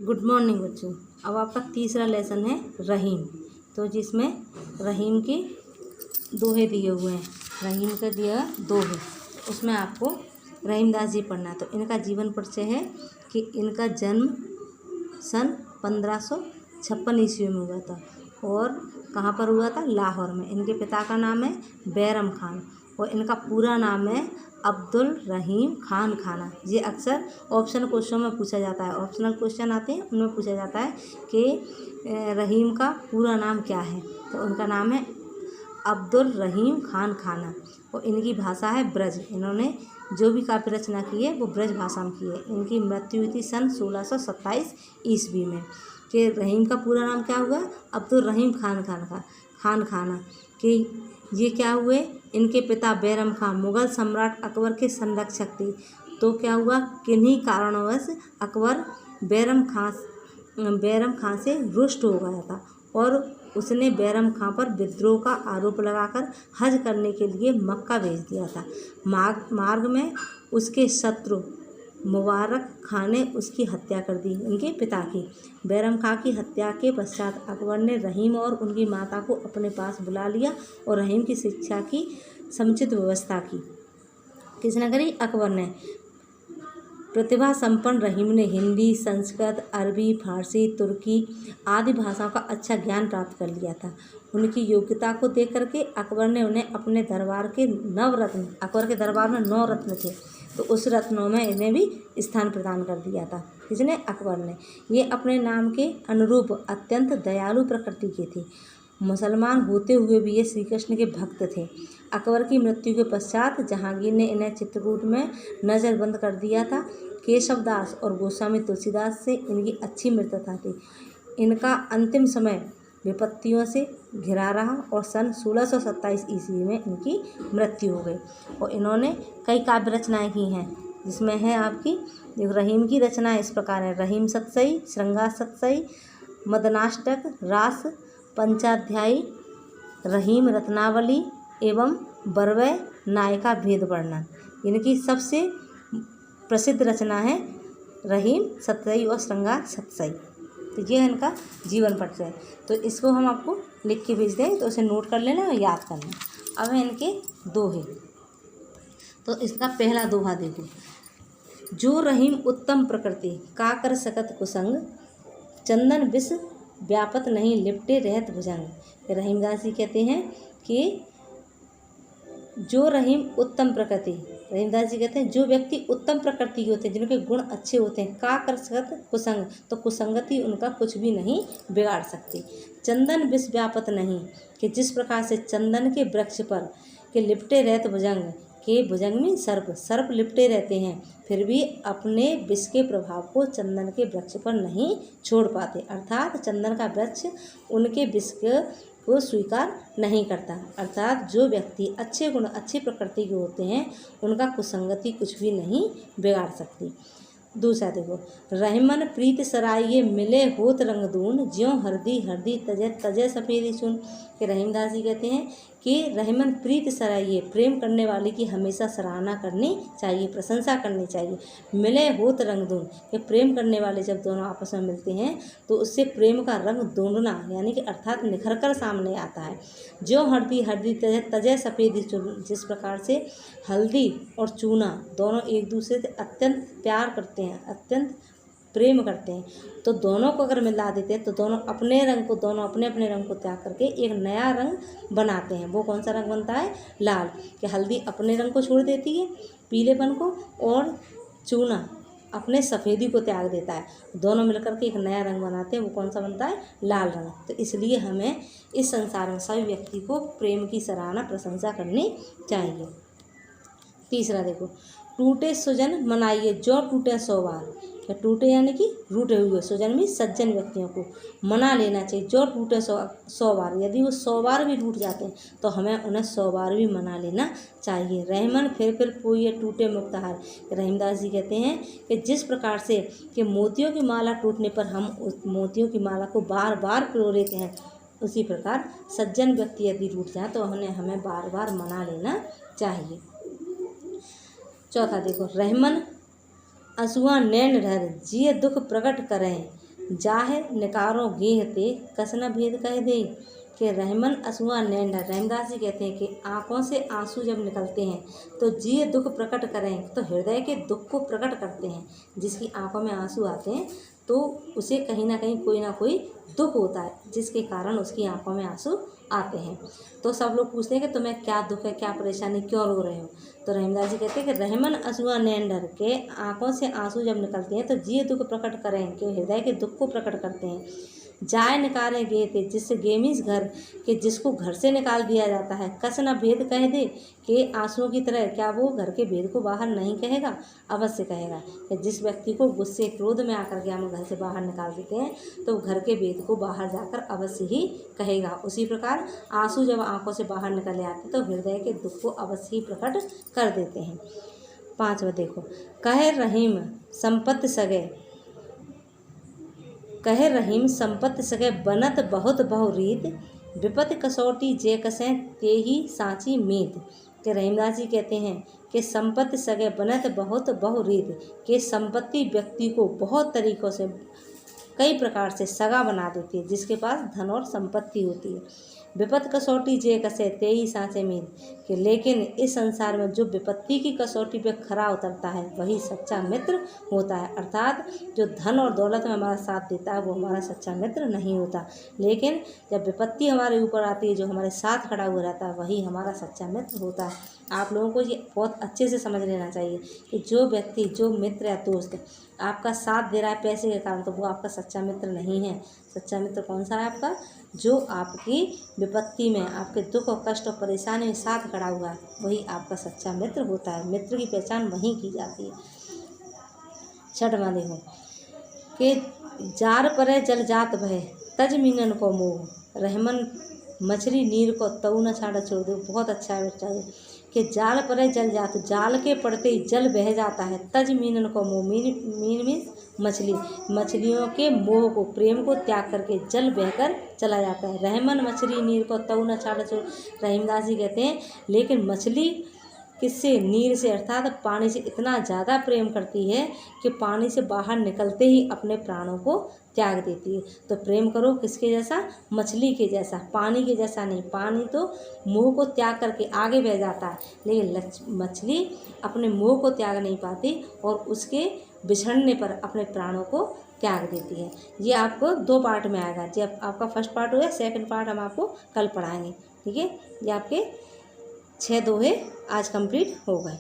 Good morning बच्चों। अब आपका तीसरा लेसन है रहीम। तो जिसमें रहीम के दोहे दिए हुए हैं, रहीम का दिया दोहे, उसमें आपको रहीमदास जी पढ़ना है। तो इनका जीवन परिचय है कि इनका जन्म सन 1556 ईस्वी में हुआ था और कहाँ पर हुआ था? लाहौर में। इनके पिता का नाम है बैरम खान और इनका पूरा नाम है अब्दुल रहीम खान खाना। ये अक्सर ऑप्शनल क्वेश्चन में पूछा जाता है, ऑप्शनल क्वेश्चन आते हैं उनमें पूछा जाता है कि रहीम का पूरा नाम क्या है। तो उनका नाम है अब्दुल रहीम खान खाना और इनकी भाषा है ब्रज। इन्होंने जो भी काव्य रचना की है वो ब्रज भाषा में की है। इनकी मृत्यु हुई थी सन 1627 ईस्वी में। कि रहीम का पूरा नाम क्या हुआ? अब्दुल रहीम खान खाना। कि ये क्या हुए? इनके पिता बैरम खान मुग़ल सम्राट अकबर के संरक्षक थे। तो क्या हुआ? किन्हीं कारणवश अकबर बैरम खान से रुष्ट हो गया था और उसने बैरम खान पर विद्रोह का आरोप लगाकर हज करने के लिए मक्का भेज दिया था। मार्ग में उसके शत्रु मुबारक खान ने उसकी हत्या कर दी, उनके पिता की। बैरम खान की हत्या के पश्चात अकबर ने रहीम और उनकी माता को अपने पास बुला लिया और रहीम की शिक्षा की समुचित व्यवस्था की। किसने करी? अकबर ने। प्रतिभा संपन्न रहीम ने हिंदी, संस्कृत, अरबी, फारसी, तुर्की आदि भाषाओं का अच्छा ज्ञान प्राप्त कर लिया था। उनकी योग्यता को देख करके अकबर ने उन्हें अपने दरबार के नवरत्न, अकबर के दरबार में 9 रत्न थे, तो उस रत्नों में इन्हें भी स्थान प्रदान कर दिया था। किसने? अकबर ने। ये अपने नाम के अनुरूप अत्यंत दयालु प्रकृति के थे। मुसलमान होते हुए भी ये श्री कृष्ण के भक्त थे। अकबर की मृत्यु के पश्चात जहांगीर ने इन्हें चित्रकूट में नज़रबंद कर दिया था। केशवदास और गोस्वामी तुलसीदास से इनकी अच्छी मित्रता थी। इनका अंतिम समय विपत्तियों से घिरा रहा और सन 1627 ईस्वी में इनकी मृत्यु हो गई। और इन्होंने कई काव्य रचनाएँ की हैं, जिसमें है आपकी रहीम की रचना इस प्रकार है: रहीम सतसई, श्रृंगार सतसई, मदनाष्टक, रास पंचाध्यायी, रहीम रत्नावली एवं बरवै नायिका भेद वर्णन। इनकी सबसे प्रसिद्ध रचना है रहीम सतसई और श्रृंगार सतसई। तो ये इनका जीवन परिचय है। तो इसको हम आपको लिख के भेज दें, तो उसे नोट कर लेना और याद करना। अब है इनके दोहे। तो इसका पहला दोहा देखो: जो रहीम उत्तम प्रकृति का कर सकत कुसंग, चंदन विष व्यापत नहीं लिपटे रहत भुजंग। रहीमदास जी कहते हैं कि जो रहीम उत्तम प्रकृति, रहीमदास जी कहते हैं जो व्यक्ति उत्तम प्रकृति के होते हैं, जिनके गुण अच्छे होते हैं, का कर सकत कुसंग, तो कुसंगति उनका कुछ भी नहीं बिगाड़ सकती। चंदन विष व्यापत नहीं, कि जिस प्रकार से चंदन के वृक्ष पर के लिपटे रहत भुजंग, के भुजंग में सर्प लिपटे रहते हैं, फिर भी अपने विष के प्रभाव को चंदन के वृक्ष पर नहीं छोड़ पाते। अर्थात चंदन का वृक्ष उनके विष को स्वीकार नहीं करता। अर्थात जो व्यक्ति अच्छे गुण, अच्छी प्रकृति के होते हैं, उनका कुसंगति कुछ भी नहीं बिगाड़ सकती। दूसरा देखो: रहमन प्रीत सराइये मिले होत रंगदून, ज्यों हरदी हरदी तजे तजे सफ़ेदी चुन। कि रहीमदास जी कहते हैं कि रहमन प्रीत सराइये, प्रेम करने वाले की हमेशा सराहना करनी चाहिए, प्रशंसा करनी चाहिए। मिले होत रंगदून, कि प्रेम करने वाले जब दोनों आपस में मिलते हैं तो उससे प्रेम का रंग दोगुना, यानी कि अर्थात निखर कर सामने आता है। ज्यों हरदी हरदी तजे तजे सफ़ेदी चून, जिस प्रकार से हल्दी और चूना दोनों एक दूसरे से अत्यंत प्यार करते हैं, अत्यंत प्रेम करते हैं, तो दोनों को अगर मिला देते हैं तो दोनों अपने अपने रंग को त्याग करके एक नया रंग बनाते हैं। वो कौन सा रंग बनता है? लाल। कि हल्दी अपने रंग को छोड़ देती है, पीलेपन को, और चूना अपने सफ़ेदी को त्याग देता है, दोनों मिलकर के एक नया रंग बनाते हैं। वो कौन सा बनता है? लाल रंग। तो इसलिए हमें इस संसार में सभी व्यक्ति को प्रेम की सराहना, प्रशंसा करनी चाहिए। तीसरा देखो: टूटे सुजन मनाइए जो टूटे 100 बार। या टूटे यानी कि रूठे हुए, सुजन में सज्जन व्यक्तियों को मना लेना चाहिए। जो टूटे 100 बार, यदि वो 100 बार भी टूट जाते हैं तो हमें उन्हें 100 बार भी मना लेना चाहिए। रहमन फिर पोइए टूटे मुक्तहार। रहीमदास जी कहते हैं कि जिस प्रकार से कि मोतियों की माला टूटने पर हम उस मोतियों की माला को बार बार पिरो लेते हैं, उसी प्रकार सज्जन व्यक्ति यदि टूट जाए तो हमें बार बार मना लेना चाहिए। चौथा देखो: रहमन असुआ नैन ढर, जिये दुख प्रकट करें, जाहे निकारो गेह ते कसन भेद कह दे। कि रहमन असुआ नैंडा, रहीमदास जी कहते हैं कि आँखों से आंसू जब निकलते हैं तो जिए दुख प्रकट करें, तो हृदय के दुख को प्रकट करते हैं। जिसकी आंखों में आंसू आते हैं तो उसे कहीं ना कहीं कोई ना कोई दुख होता है, जिसके कारण उसकी आंखों में आंसू आते हैं। तो सब लोग पूछते हैं कि तुम्हें क्या दुख है, क्या परेशानी, क्यों रो रहे हो। तो रहीमदास जी कहते हैं कि रहमन असुआ नैंडर, के आंखों से आंसू जब निकलते हैं तो जिए दुख प्रकट करें, कि हृदय के दुख को प्रकट करते हैं। जाए निकाले गे थे, जिससे गेमिस घर के जिसको घर से निकाल दिया जाता है, कस न भेद कह दे, कि आंसुओं की तरह क्या वो घर के भेद को बाहर नहीं कहेगा, अवश्य कहेगा। कि जिस व्यक्ति को गुस्से क्रोध में आकर के हम घर से बाहर निकाल देते हैं तो घर के भेद को बाहर जाकर अवश्य ही कहेगा। उसी प्रकार आंसू जब आंखों से बाहर निकल आते तो हृदय के दुख को अवश्य ही प्रकट कर देते हैं। 5वां देखो, कहे रहीम संपत्ति सगे, कहे रहीम संपत्ति सगे बनत बहुत बहुरीत, विपत्ति कसौटी जे कसें ते ही सांची मीत। कि रहीमदास जी कहते हैं कि संपत्ति सगे बनत बहुत बहुरीत, कि संपत्ति व्यक्ति को बहुत तरीक़ों से कई प्रकार से सगा बना देती है, जिसके पास धन और संपत्ति होती है। विपत्ति कसौटी जे कसे ते ही सांचे मीत, कि लेकिन इस संसार में जो विपत्ति की कसौटी पे खरा उतरता है वही सच्चा मित्र होता है। अर्थात जो धन और दौलत में हमारा साथ देता है वो हमारा सच्चा मित्र नहीं होता, लेकिन जब विपत्ति हमारे ऊपर आती है जो हमारे साथ खड़ा हुआ रहता है वही हमारा सच्चा मित्र होता है। आप लोगों को ये बहुत अच्छे से समझ लेना चाहिए कि जो व्यक्ति, जो मित्र या दोस्त आपका साथ दे रहा है पैसे के कारण, तो वो आपका सच्चा मित्र नहीं है। सच्चा मित्र कौन सा है आपका? जो आपकी विपत्ति में, आपके दुख और कष्ट और परेशानी में साथ खड़ा हुआ है वही आपका सच्चा मित्र होता है। मित्र की पहचान वहीं की जाती है। 6वां देखो, कि जार परे जल जात भय तज मीनन को मोह, रहमन मछली नीर को तऊ न छाड़ा छोड़ दो। बहुत अच्छा है बच्चा ये, कि जाल परे जल जात, जाल के पड़ते ही जल बह जाता है। तज मीनन को मोह, मीन मीन्स मछली, मछलियों के मोह को, प्रेम को त्याग करके जल बहकर चला जाता है। रहमन मछली नीर को तऊ न छाड़ा छोड़। रहीमदास जी कहते हैं लेकिन मछली किससे? नीर से, अर्थात पानी से इतना ज़्यादा प्रेम करती है कि पानी से बाहर निकलते ही अपने प्राणों को त्याग देती है। तो प्रेम करो किसके जैसा? मछली के जैसा, पानी के जैसा नहीं। पानी तो मोह को त्याग करके आगे बह जाता है, लेकिन मछली अपने मोह को त्याग नहीं पाती और उसके बिछड़ने पर अपने प्राणों को त्याग देती है। ये आपको 2 पार्ट में आएगा। जब आपका फर्स्ट पार्ट हो गया, सेकंड पार्ट हम आपको कल पढ़ाएंगे। ठीक है, ये आपके 6 दोहे आज कंप्लीट हो गए।